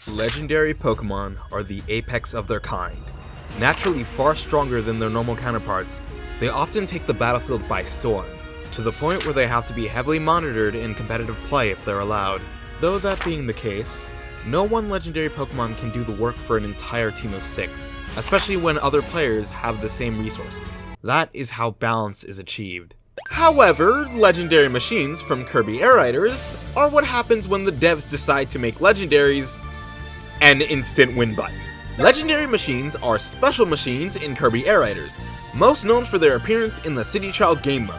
Legendary Pokemon are the apex of their kind. Naturally far stronger than their normal counterparts, they often take the battlefield by storm, to the point where they have to be heavily monitored in competitive play if they're allowed. Though that being the case, no one legendary Pokemon can do the work for an entire team of 6, especially when other players have the same resources. That is how balance is achieved. However, legendary machines from Kirby Air Riders are what happens when the devs decide to make legendaries an instant win button. Legendary machines are special machines in Kirby Air Riders, most known for their appearance in the City Trial game mode,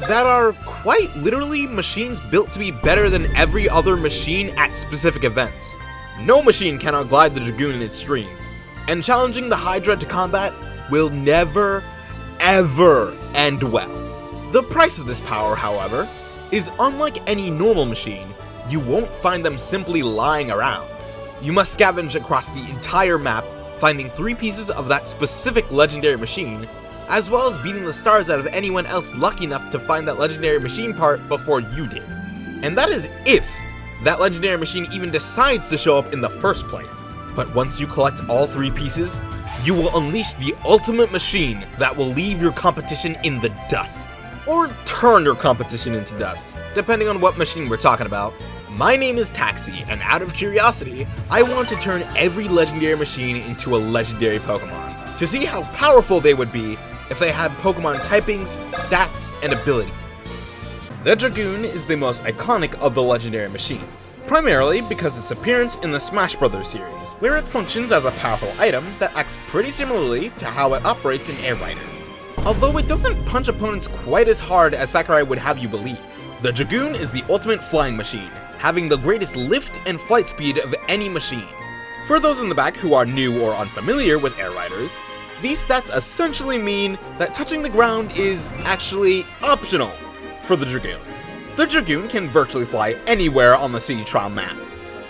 that are quite literally machines built to be better than every other machine at specific events. No machine can outglide the Dragoon in its streams, and challenging the Hydra to combat will never, ever end well. The price of this power, however, is unlike any normal machine. You won't find them simply lying around. You must scavenge across the entire map, finding 3 pieces of that specific legendary machine, as well as beating the stars out of anyone else lucky enough to find that legendary machine part before you did. And that is if that legendary machine even decides to show up in the first place. But once you collect all 3 pieces, you will unleash the ultimate machine that will leave your competition in the dust. Or turn your competition into dust, depending on what machine we're talking about. My name is Taxi, and out of curiosity, I want to turn every legendary machine into a legendary Pokemon, to see how powerful they would be if they had Pokemon typings, stats, and abilities. The Dragoon is the most iconic of the legendary machines, primarily because its appearance in the Smash Bros. Series, where it functions as a powerful item that acts pretty similarly to how it operates in Air Riders. Although it doesn't punch opponents quite as hard as Sakurai would have you believe. The Dragoon is the ultimate flying machine, having the greatest lift and flight speed of any machine. For those in the back who are new or unfamiliar with Air Riders, these stats essentially mean that touching the ground is actually optional for the Dragoon. The Dragoon can virtually fly anywhere on the City Trial map,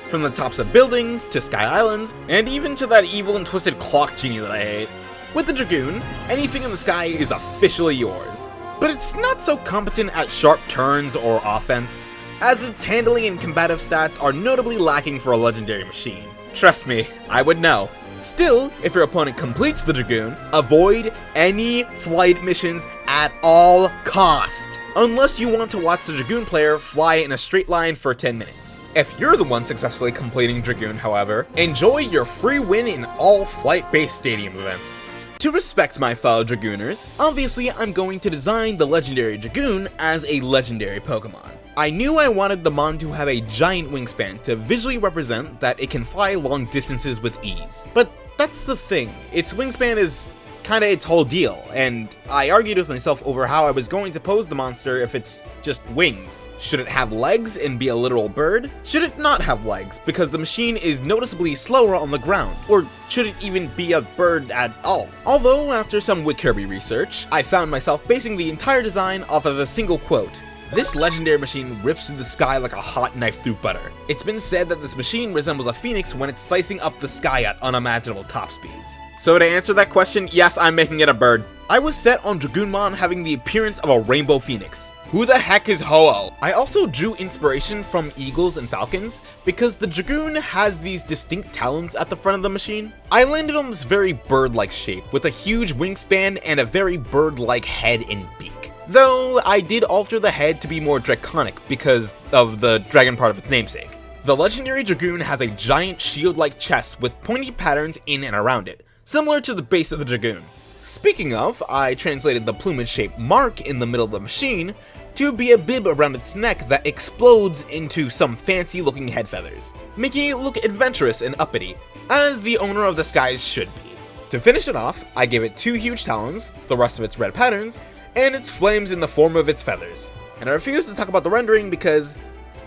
from the tops of buildings to sky islands, and even to that evil and twisted clock genie that I hate. With the Dragoon, anything in the sky is officially yours. But it's not so competent at sharp turns or offense, as its handling and combative stats are notably lacking for a legendary machine. Trust me, I would know. Still, if your opponent completes the Dragoon, avoid any flight missions at all cost, unless you want to watch the Dragoon player fly in a straight line for 10 minutes. If you're the one successfully completing Dragoon, however, enjoy your free win in all flight-based stadium events. To respect my fellow Dragooners, obviously I'm going to design the legendary Dragoon as a legendary Pokemon. I knew I wanted the Mon to have a giant wingspan to visually represent that it can fly long distances with ease. But that's the thing, its wingspan is kinda its whole deal, and I argued with myself over how I was going to pose the monster if it's just wings. Should it have legs and be a literal bird? Should it not have legs because the machine is noticeably slower on the ground? Or should it even be a bird at all? Although, after some Kirby research, I found myself basing the entire design off of a single quote. This legendary machine rips through the sky like a hot knife through butter. It's been said that this machine resembles a phoenix when it's slicing up the sky at unimaginable top speeds. So to answer that question, yes, I'm making it a bird. I was set on Dragoonmon having the appearance of a rainbow phoenix. Who the heck is Ho-Oh? I also drew inspiration from eagles and falcons because the Dragoon has these distinct talons at the front of the machine. I landed on this very bird-like shape with a huge wingspan and a very bird-like head and beak. Though I did alter the head to be more draconic because of the dragon part of its namesake. The legendary Dragoon has a giant shield-like chest with pointy patterns in and around it, similar to the base of the Dragoon. Speaking of, I translated the plumage-shaped mark in the middle of the machine to be a bib around its neck that explodes into some fancy-looking head feathers, making it look adventurous and uppity, as the owner of the skies should be. To finish it off, I gave it 2 huge talons, the rest of its red patterns, and its flames in the form of its feathers. And I refuse to talk about the rendering because,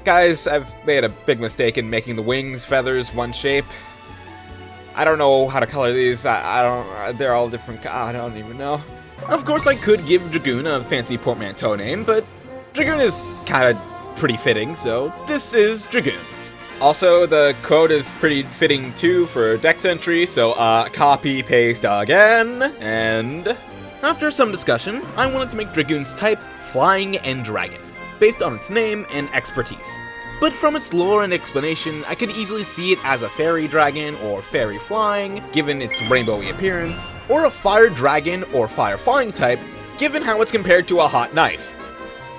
guys, I've made a big mistake in making the wings, feathers, one shape. I don't know how to color these, they're all different, I don't even know. Of course I could give Dragoon a fancy portmanteau name, but Dragoon is kinda pretty fitting, so this is Dragoon. Also, the quote is pretty fitting too for Dex entry, so copy, paste again, and after some discussion, I wanted to make Dragoon's type Flying and Dragon, based on its name and expertise. but from its lore and explanation, I could easily see it as a fairy dragon or fairy flying, given its rainbowy appearance, or a fire dragon or fire flying type, given how it's compared to a hot knife,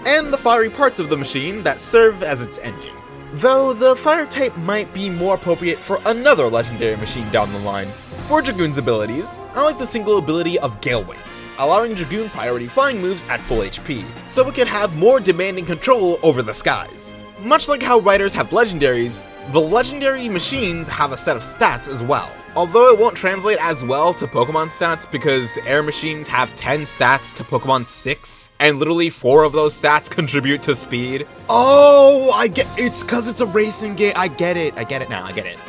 and the fiery parts of the machine that serve as its engine. Though the fire type might be more appropriate for another legendary machine down the line. For Dragoon's abilities, I like the single ability of Gale Wings, allowing Dragoon priority flying moves at full HP, so it can have more demanding control over the skies. Much like how Riders have legendaries, the legendary machines have a set of stats as well. Although it won't translate as well to Pokemon stats because air machines have 10 stats to Pokemon 6, and literally 4 of those stats contribute to speed. Oh, it's cause it's a racing game. I get it now.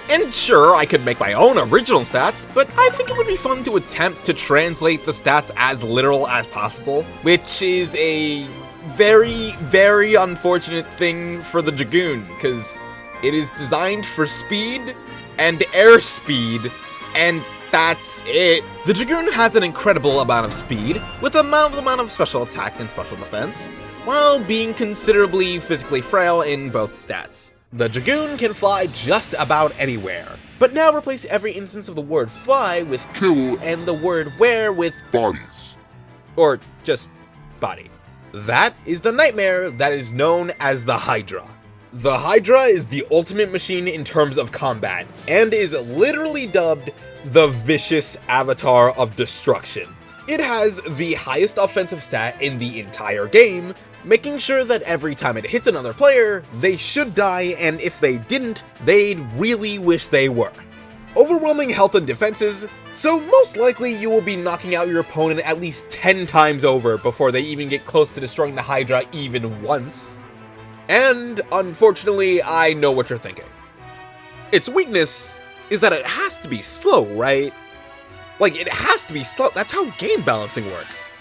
And sure, I could make my own original stats, but I think it would be fun to attempt to translate the stats as literal as possible, which is a very, very unfortunate thing for the Dragoon, because it is designed for speed and airspeed, and that's it. The Dragoon has an incredible amount of speed, with a mild amount of special attack and special defense, while being considerably physically frail in both stats. The Dragoon can fly just about anywhere, but now replace every instance of the word fly with kill and the word wear with bodies. Or just body. That is the nightmare that is known as the Hydra. The Hydra is the ultimate machine in terms of combat, and is literally dubbed the vicious avatar of destruction. It has the highest offensive stat in the entire game, making sure that every time it hits another player, they should die, and if they didn't, they'd really wish they were. Overwhelming health and defenses, so most likely you will be knocking out your opponent at least 10 times over before they even get close to destroying the Hydra even once. And, unfortunately, I know what you're thinking. Its weakness is that it has to be slow, right? Like, it has to be slow. That's how game balancing works.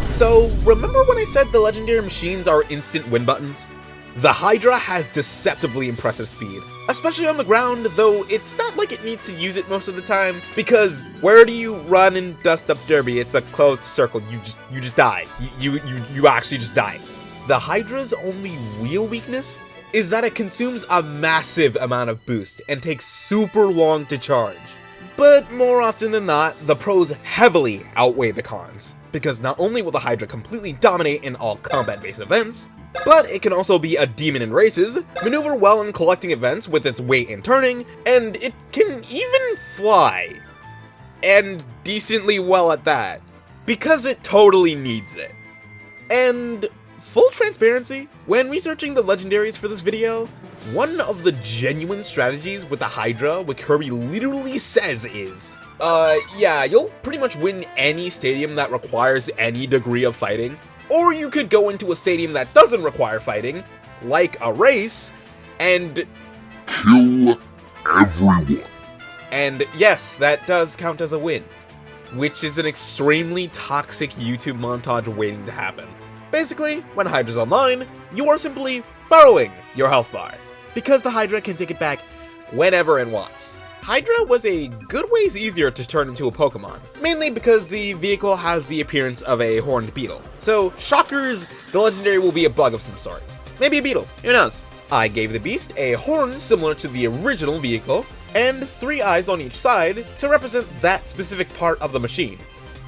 So, remember when I said the legendary machines are instant win buttons? The Hydra has deceptively impressive speed, especially on the ground, though it's not like it needs to use it most of the time, because where do you run in Dust Up Derby? It's a closed circle. You just die. You actually just die. The Hydra's only real weakness is that it consumes a massive amount of boost and takes super long to charge. But more often than not, the pros heavily outweigh the cons, because not only will the Hydra completely dominate in all combat-based events, but it can also be a demon in races, maneuver well in collecting events with its weight and turning, and it can even fly. And decently well at that, because it totally needs it. And full transparency, when researching the legendaries for this video, one of the genuine strategies with the Hydra, what Kirby literally says is, yeah, you'll pretty much win any stadium that requires any degree of fighting, or you could go into a stadium that doesn't require fighting, like a race, and kill everyone. And yes, that does count as a win, which is an extremely toxic YouTube montage waiting to happen. Basically, when Hydra's online, you are simply borrowing your health bar, because the Hydra can take it back whenever it wants. Hydra was a good ways easier to turn into a Pokemon, mainly because the vehicle has the appearance of a horned beetle. So, shockers, the legendary will be a bug of some sort. Maybe a beetle, who knows? I gave the beast a horn similar to the original vehicle, and 3 eyes on each side to represent that specific part of the machine,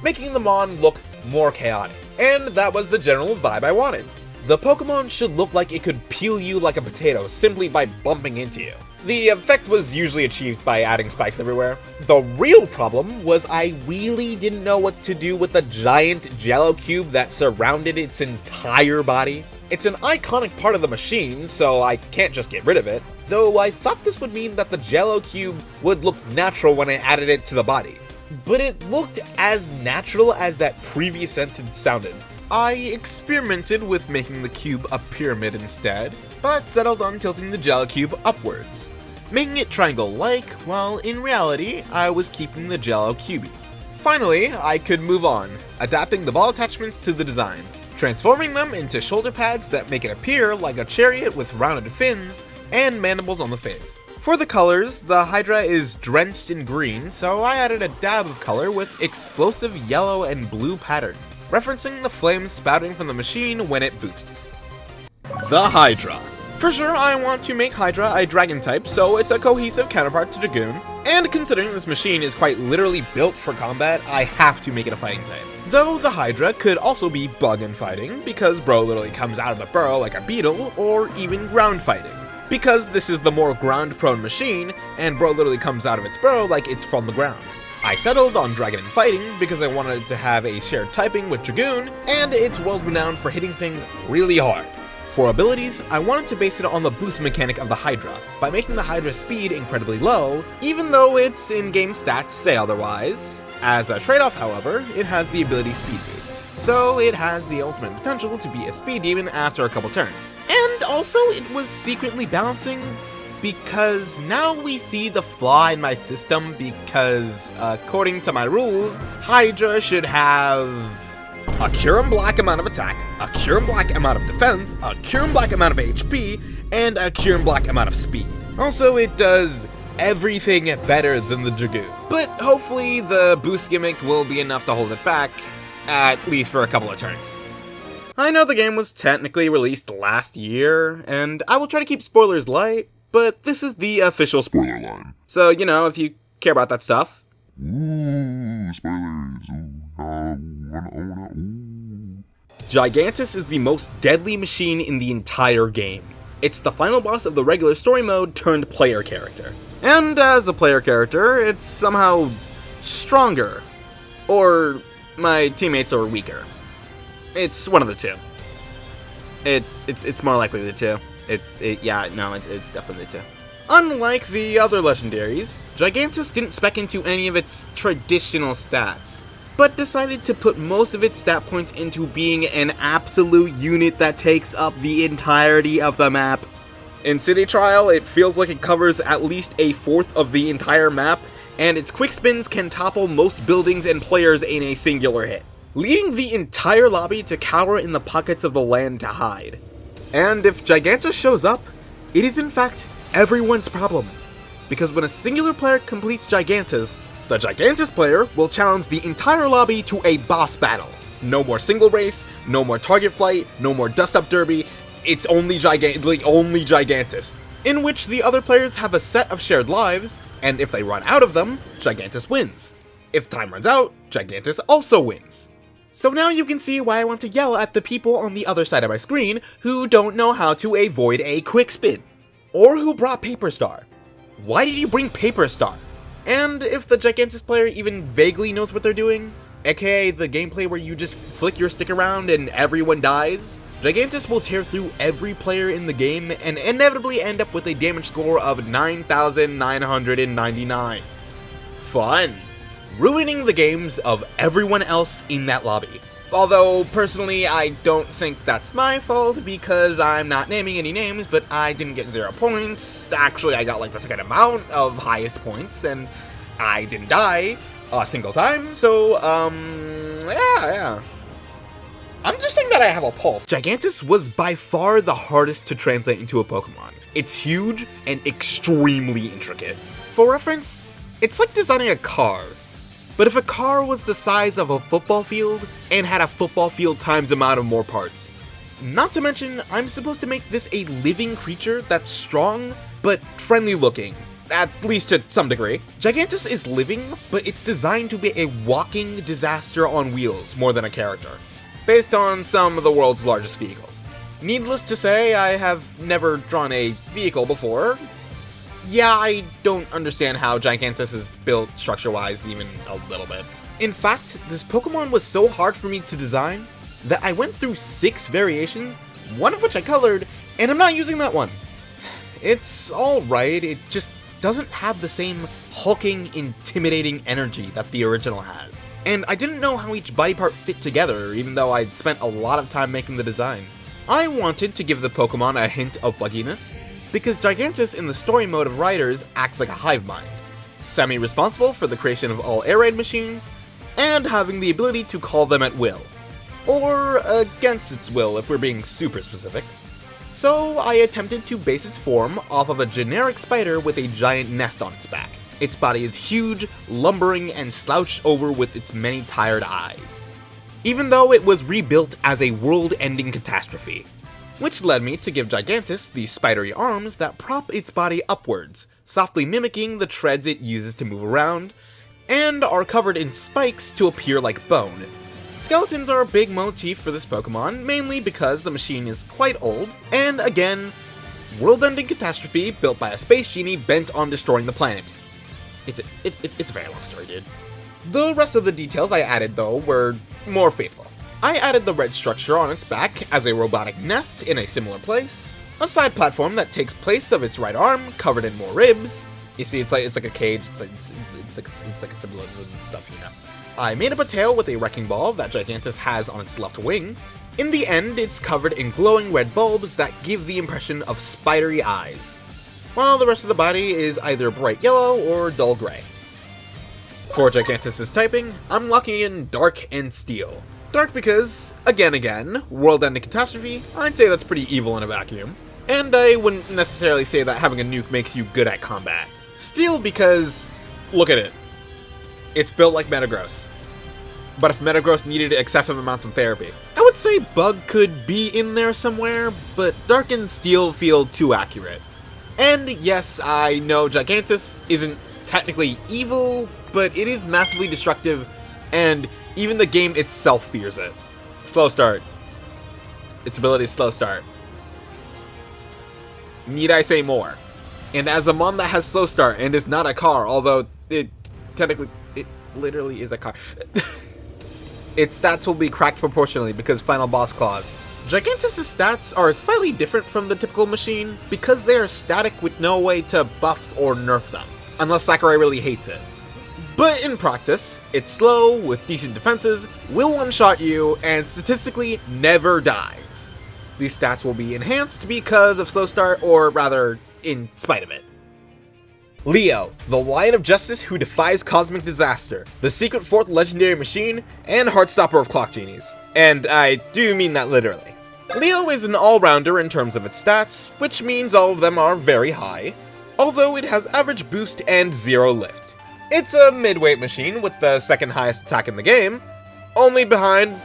making the Mon look more chaotic. And that was the general vibe I wanted. The Pokemon should look like it could peel you like a potato simply by bumping into you. The effect was usually achieved by adding spikes everywhere. The real problem was I really didn't know what to do with the giant jello cube that surrounded its entire body. It's an iconic part of the machine, so I can't just get rid of it, though I thought this would mean that the jello cube would look natural when I added it to the body. But it looked as natural as that previous sentence sounded. I experimented with making the cube a pyramid instead, but settled on tilting the jello cube upwards, making it triangle-like, while in reality, I was keeping the jello cubey. Finally, I could move on, adapting the ball attachments to the design, transforming them into shoulder pads that make it appear like a chariot with rounded fins and mandibles on the face. For the colors, the Hydra is drenched in green, so I added a dab of color with explosive yellow and blue patterns, referencing the flames spouting from the machine when it boosts. The Hydra, For sure, I want to make Hydra a dragon type, so it's a cohesive counterpart to Dragoon, and considering this machine is quite literally built for combat, I have to make it a fighting type. Though the Hydra could also be bug and fighting, because bro literally comes out of the burrow like a beetle, or even ground fighting. Because this is the more ground-prone machine, and bro literally comes out of its burrow like it's from the ground. I settled on Dragon and Fighting because I wanted to have a shared typing with Dragoon, and it's world-renowned for hitting things really hard. For abilities, I wanted to base it on the boost mechanic of the Hydra, by making the Hydra's speed incredibly low, even though its in-game stats say otherwise. As a trade-off, however, it has the ability Speed Boost, so it has the ultimate potential to be a speed demon after a couple turns. And also, it was secretly balancing, because now we see the flaw in my system, because according to my rules, Hydra should have a Cure and Black amount of attack, a Cure and Black amount of defense, a Cure and Black amount of HP, and a Cure and Black amount of speed. Also, it does everything better than the Dragoon. But hopefully the boost gimmick will be enough to hold it back, at least for a couple of turns. I know the game was technically released last year, and I will try to keep spoilers light, but this is the official spoiler line. So, you know, if you care about that stuff. Ooh, spoilers. Gigantus is the most deadly machine in the entire game. It's the final boss of the regular story mode turned player character. And as a player character, it's somehow stronger. Or my teammates are weaker. It's one of the two. It's more likely the two. It's definitely the two. Unlike the other legendaries, Gigantus didn't spec into any of its traditional stats, but decided to put most of its stat points into being an absolute unit that takes up the entirety of the map. In City Trial, it feels like it covers at least a fourth of the entire map, and its quick spins can topple most buildings and players in a singular hit, leading the entire lobby to cower in the pockets of the land to hide. And if Gigantus shows up, it is in fact everyone's problem, because when a singular player completes Gigantus, the Gigantus player will challenge the entire lobby to a boss battle. No more single race, no more target flight, no more dust-up derby, it's only Gigantus, in which the other players have a set of shared lives, and if they run out of them, Gigantus wins. If time runs out, Gigantus also wins. So now you can see why I want to yell at the people on the other side of my screen who don't know how to avoid a quick spin. Or who brought Paper Star. Why did you bring Paper Star? And if the Gigantus player even vaguely knows what they're doing, aka the gameplay where you just flick your stick around and everyone dies, Gigantus will tear through every player in the game and inevitably end up with a damage score of 9,999. Fun. Ruining the games of everyone else in that lobby. Although, personally, I don't think that's my fault, because I'm not naming any names, but I didn't get 0 points. Actually, I got like the second amount of highest points, and I didn't die a single time, so, yeah. I'm just saying that I have a pulse. Gigantus was by far the hardest to translate into a Pokemon. It's huge and extremely intricate. For reference, it's like designing a car. But if a car was the size of a football field, and had a football field times amount of more parts. Not to mention, I'm supposed to make this a living creature that's strong, but friendly looking. At least to some degree. Gigantus is living, but it's designed to be a walking disaster on wheels more than a character, based on some of the world's largest vehicles. Needless to say, I have never drawn a vehicle before. Yeah, I don't understand how Gigantus is built structure-wise even a little bit. In fact, this Pokemon was so hard for me to design that I went through 6 variations, one of which I colored, and I'm not using that one. It's alright, it just doesn't have the same hulking, intimidating energy that the original has. And I didn't know how each body part fit together, even though I'd spent a lot of time making the design. I wanted to give the Pokemon a hint of bugginess, because Gigantus in the story mode of Riders acts like a hive mind, semi-responsible for the creation of all air raid machines, and having the ability to call them at will. Or against its will if we're being super specific. So I attempted to base its form off of a generic spider with a giant nest on its back. Its body is huge, lumbering, and slouched over with its many tired eyes. Even though it was rebuilt as a world-ending catastrophe. which led me to give Gigantus the spidery arms that prop its body upwards, softly mimicking the treads it uses to move around, and are covered in spikes to appear like bone. Skeletons are a big motif for this Pokemon, mainly because the machine is quite old, and again, world-ending catastrophe built by a space genie bent on destroying the planet. It's a very long story, dude. The rest of the details I added, though, were more faithful. I added the red structure on its back as a robotic nest in a similar place, a side platform that takes place of its right arm, covered in more ribs. You see, it's like a cage. It's like a symbolism and stuff, you know. I made up a tail with a wrecking ball that Gigantus has on its left wing. In the end, it's covered in glowing red bulbs that give the impression of spidery eyes, while the rest of the body is either bright yellow or dull gray. For Gigantus' typing, I'm locking in Dark and Steel. Dark because, again, world-ending catastrophe, I'd say that's pretty evil in a vacuum. And I wouldn't necessarily say that having a nuke makes you good at combat. Steel because, look at it. It's built like Metagross. But if Metagross needed excessive amounts of therapy, I would say Bug could be in there somewhere, but Dark and Steel feel too accurate. And yes, I know Gigantus isn't technically evil, but it is massively destructive, and even the game itself fears it. Slow start. Its ability is slow start. Need I say more? And as a mon that has slow start and is not a car, although it literally is a car. Its stats will be cracked proportionally because final boss clause. Gigantus' stats are slightly different from the typical machine because they are static with no way to buff or nerf them, unless Sakurai really hates it. But in practice, it's slow, with decent defenses, will one-shot you, and statistically never dies. These stats will be enhanced because of slow start, or rather, in spite of it. Leo, the Lion of Justice who defies cosmic disaster, the secret fourth legendary machine, and Heartstopper of Clock Genies. And I do mean that literally. Leo is an all-rounder in terms of its stats, which means all of them are very high, although it has average boost and 0 lift. It's a mid-weight machine with the second highest attack in the game, only behind,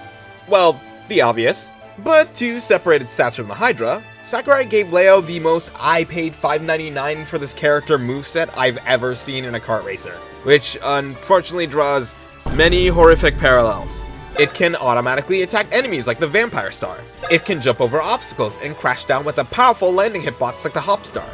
well, the obvious. But to separate its stats from the Hydra, Sakurai gave Leo the most I paid $5.99 for this character moveset I've ever seen in a kart racer, which unfortunately draws many horrific parallels. It can automatically attack enemies like the Vampire Star. It can jump over obstacles and crash down with a powerful landing hitbox like the Hop Star.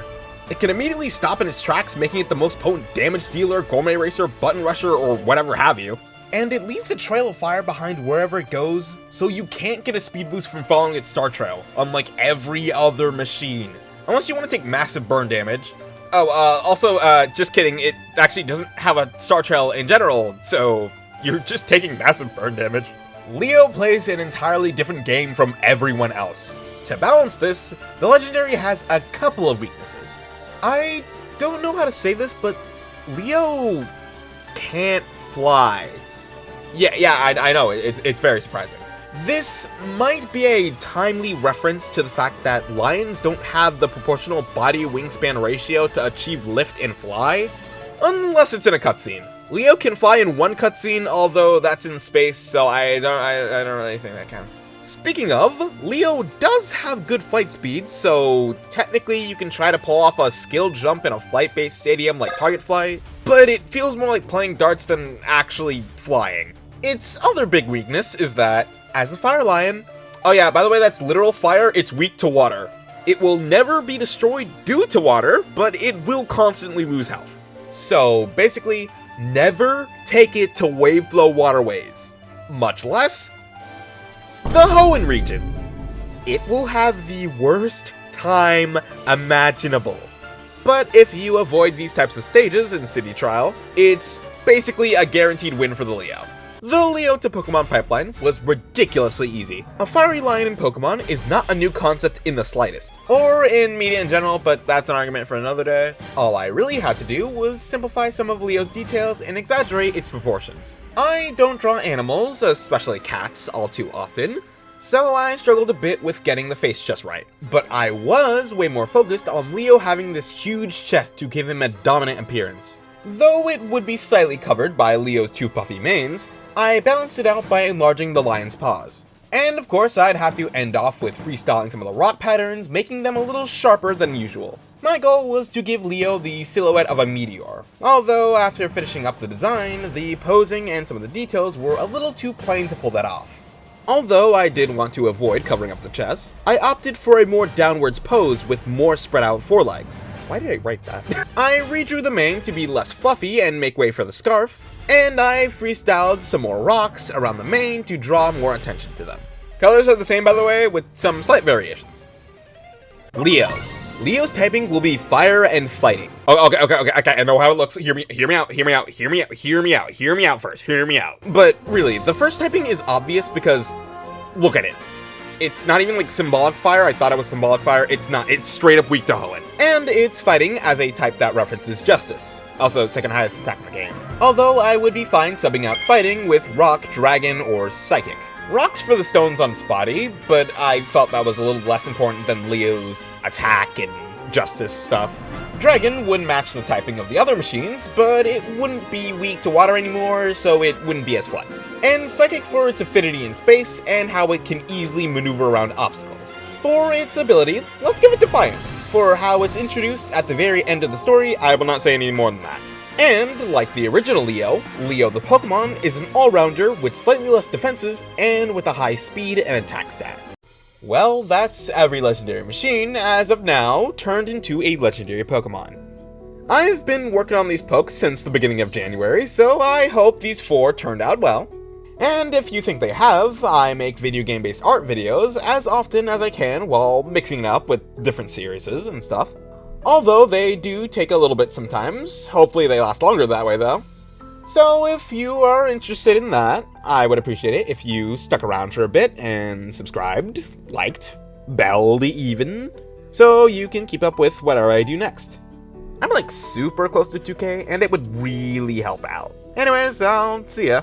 It can immediately stop in its tracks, making it the most potent damage dealer, gourmet racer, button rusher, or whatever have you. And it leaves a trail of fire behind wherever it goes, so you can't get a speed boost from following its star trail, unlike every other machine. Unless you want to take massive burn damage. Also, just kidding, it actually doesn't have a star trail in general, so you're just taking massive burn damage. Leo plays an entirely different game from everyone else. To balance this, the legendary has a couple of weaknesses. I don't know how to say this, but Leo can't fly. Yeah, I know, it's very surprising. This might be a timely reference to the fact that lions don't have the proportional body wingspan ratio to achieve lift and fly, unless it's in a cutscene. Leo can fly in one cutscene, although that's in space, so I don't really think that counts. Speaking of, Leo does have good flight speed, so technically you can try to pull off a skill jump in a flight-based stadium like Target Flight, but it feels more like playing darts than actually flying. Its other big weakness is that, as a fire lion, oh yeah, by the way, that's literal fire, it's weak to water. It will never be destroyed due to water, but it will constantly lose health. So basically, never take it to wave flow waterways, much less the Hoenn region. It will have the worst time imaginable. But if you avoid these types of stages in City Trial, it's basically a guaranteed win for the Leo. The Leo to Pokemon pipeline was ridiculously easy. A fiery lion in Pokemon is not a new concept in the slightest, or in media in general, but that's an argument for another day. All I really had to do was simplify some of Leo's details and exaggerate its proportions. I don't draw animals, especially cats, all too often, so I struggled a bit with getting the face just right. But I was way more focused on Leo having this huge chest to give him a dominant appearance. Though it would be slightly covered by Leo's two puffy manes, I balanced it out by enlarging the lion's paws. And of course, I'd have to end off with freestyling some of the rock patterns, making them a little sharper than usual. My goal was to give Leo the silhouette of a meteor, although after finishing up the design, the posing and some of the details were a little too plain to pull that off. Although I did want to avoid covering up the chest, I opted for a more downwards pose with more spread out forelegs. Why did I write that? I redrew the mane to be less fluffy and make way for the scarf, and I freestyled some more rocks around the mane to draw more attention to them. Colors are the same, by the way, with some slight variations. Leo. Leo's typing will be fire and fighting. Okay, I know how it looks. Hear me out first. But really, the first typing is obvious because, look at it. It's not even like symbolic fire. I thought it was symbolic fire. It's not. It's straight up weak to Hoenn. And it's fighting as a type that references justice. Also, second highest attack in the game. Although I would be fine subbing out fighting with rock, dragon, or psychic. Rock's for the stones on his body, but I felt that was a little less important than Leo's attack and justice stuff. Dragon would match the typing of the other machines, but it wouldn't be weak to water anymore, so it wouldn't be as fun. And Psychic for its affinity in space and how it can easily maneuver around obstacles. For its ability, let's give it Defiant. For how it's introduced at the very end of the story, I will not say any more than that. And, like the original Leo, Leo the Pokemon is an all-rounder with slightly less defenses and with a high speed and attack stat. Well, that's every legendary machine, as of now, turned into a legendary Pokemon. I've been working on these pokes since the beginning of January, so I hope these 4 turned out well. And if you think they have, I make video game-based art videos as often as I can while mixing it up with different series and stuff. Although they do take a little bit sometimes, hopefully they last longer that way though. So if you are interested in that, I would appreciate it if you stuck around for a bit and subscribed, liked, belled even, so you can keep up with whatever I do next. I'm like super close to 2K and it would really help out. Anyways, I'll see ya.